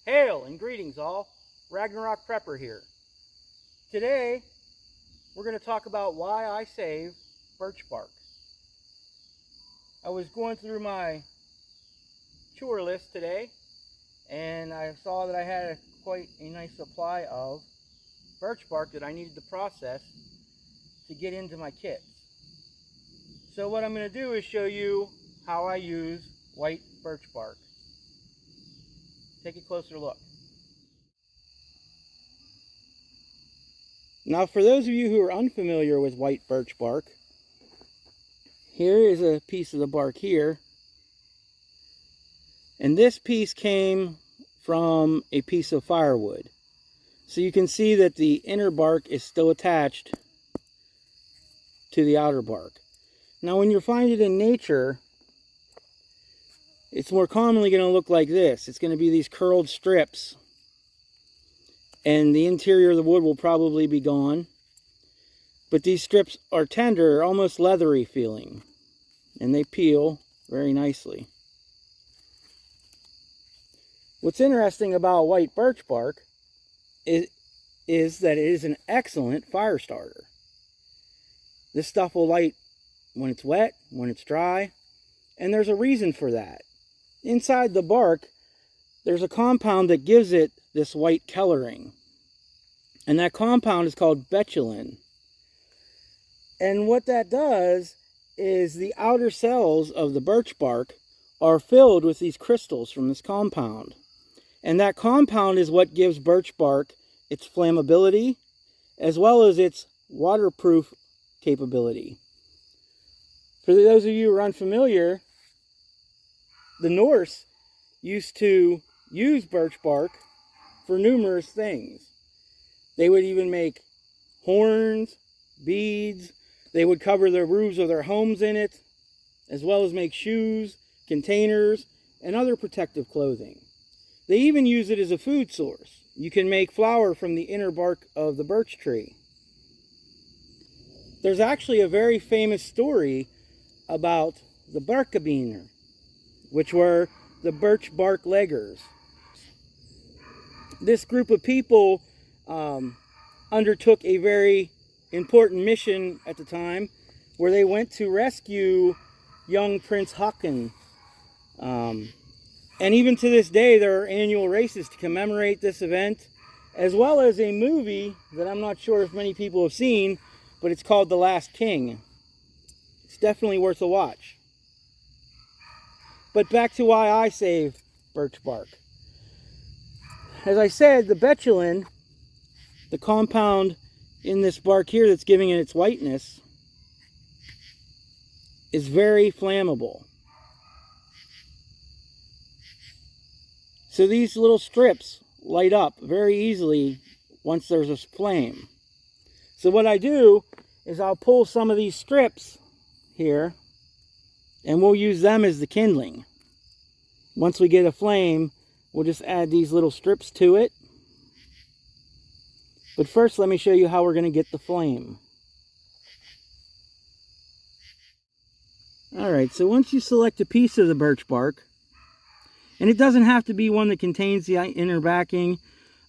Hail and greetings all, Ragnarok Prepper here. Today we're going to talk about why I save birch bark. I was going through my chore list today and I saw that I had quite a nice supply of birch bark that I needed to process to get into my kits. So what I'm going to do is show you how I use white birch bark. Take a closer look. Now, for those of you who are unfamiliar with white birch bark, here is a piece of the bark here. And this piece came from a piece of firewood. So you can see that the inner bark is still attached to the outer bark. Now, when you find it in nature, it's more commonly going to look like this. It's going to be these curled strips, and the interior of the wood will probably be gone. But these strips are tender, almost leathery feeling, and they peel very nicely. What's interesting about white birch bark is that it is an excellent fire starter. This stuff will light when it's wet, when it's dry, and there's a reason for that. Inside the bark, there's a compound that gives it this white coloring. And that compound is called betulin. And what that does is the outer cells of the birch bark are filled with these crystals from this compound. And that compound is what gives birch bark its flammability as well as its waterproof capability. For those of you who are unfamiliar, the Norse used to use birch bark for numerous things. They would even make horns, beads. They would cover the roofs of their homes in it, as well as make shoes, containers, and other protective clothing. They even use it as a food source. You can make flour from the inner bark of the birch tree. There's actually a very famous story about the Birkebeiners, which were the birch bark leggers. This group of people undertook a very important mission at the time, where they went to rescue young Prince Haakon. And even to this day, there are annual races to commemorate this event, as well as a movie that I'm not sure if many people have seen, but it's called The Last King. It's definitely worth a watch. But back to why I save birch bark. As I said, the betulin, the compound in this bark here that's giving it its whiteness, is very flammable. So these little strips light up very easily once there's a flame. So what I do is I'll pull some of these strips here, and we'll use them as the kindling. Once we get a flame, we'll just add these little strips to it. But first, let me show you how we're going to get the flame. Alright, so once you select a piece of the birch bark, and it doesn't have to be one that contains the inner backing,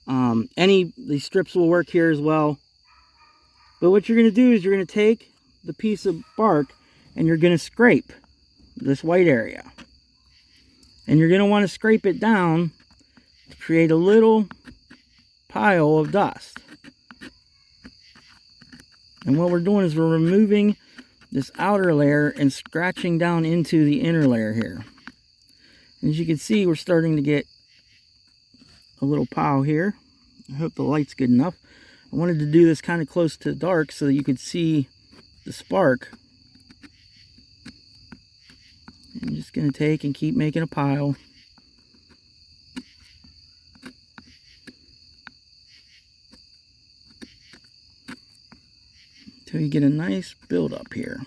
these strips will work here as well. But what you're going to do is you're going to take the piece of bark and you're going to scrape this white area. And you're going to want to scrape it down to create a little pile of dust. And what we're doing is we're removing this outer layer and scratching down into the inner layer here. As you can see, we're starting to get a little pile here. I hope the light's good enough. I wanted to do this kind of close to dark so that you could see the spark. I'm just going to take and keep making a pile. Until you get a nice buildup here.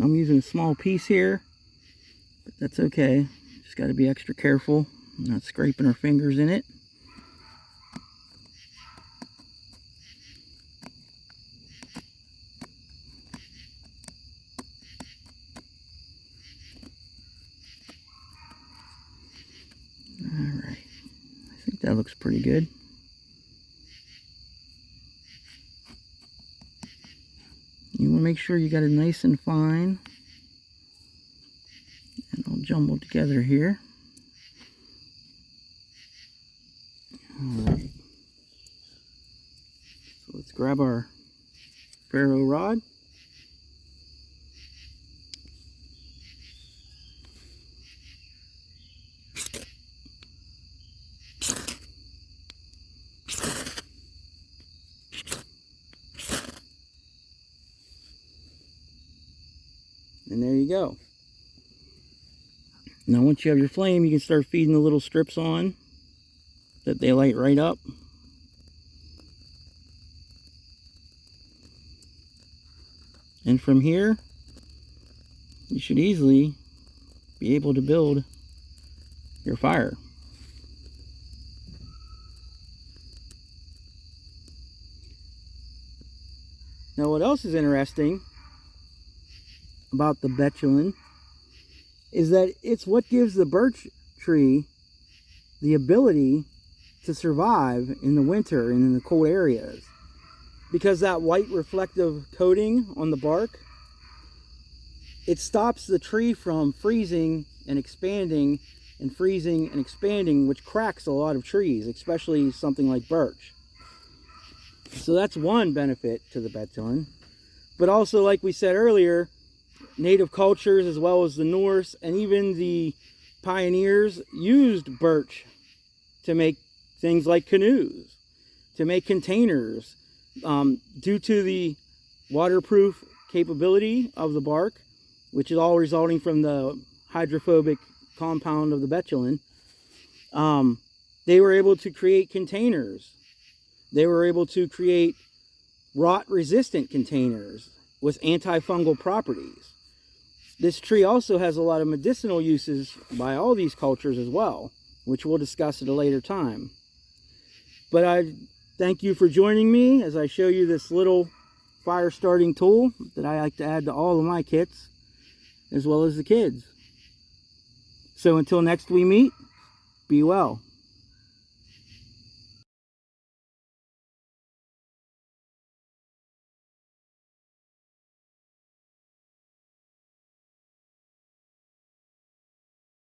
I'm using a small piece here, but that's okay. Just got to be extra careful, not scraping our fingers in it. That looks pretty good. You want to make sure you got it nice and fine and all jumbled together here. Alright. So let's grab our ferro rod. And there you go. Now once you have your flame, you can start feeding the little strips on that they light right up. And from here, you should easily be able to build your fire. Now what else is interesting about the betulin is that it's what gives the birch tree the ability to survive in the winter and in the cold areas. Because that white reflective coating on the bark, it stops the tree from freezing and expanding and freezing and expanding, which cracks a lot of trees, especially something like birch. So that's one benefit to the betulin. But also, like we said earlier, native cultures as well as the Norse and even the pioneers used birch to make things like canoes, to make containers, due to the waterproof capability of the bark, which is all resulting from the hydrophobic compound of the betulin. They were able to create containers. They were able to create rot-resistant containers with antifungal properties. This tree also has a lot of medicinal uses by all these cultures as well, which we'll discuss at a later time. But I thank you for joining me as I show you this little fire starting tool that I like to add to all of my kits, as well as the kids. So until next we meet, be well.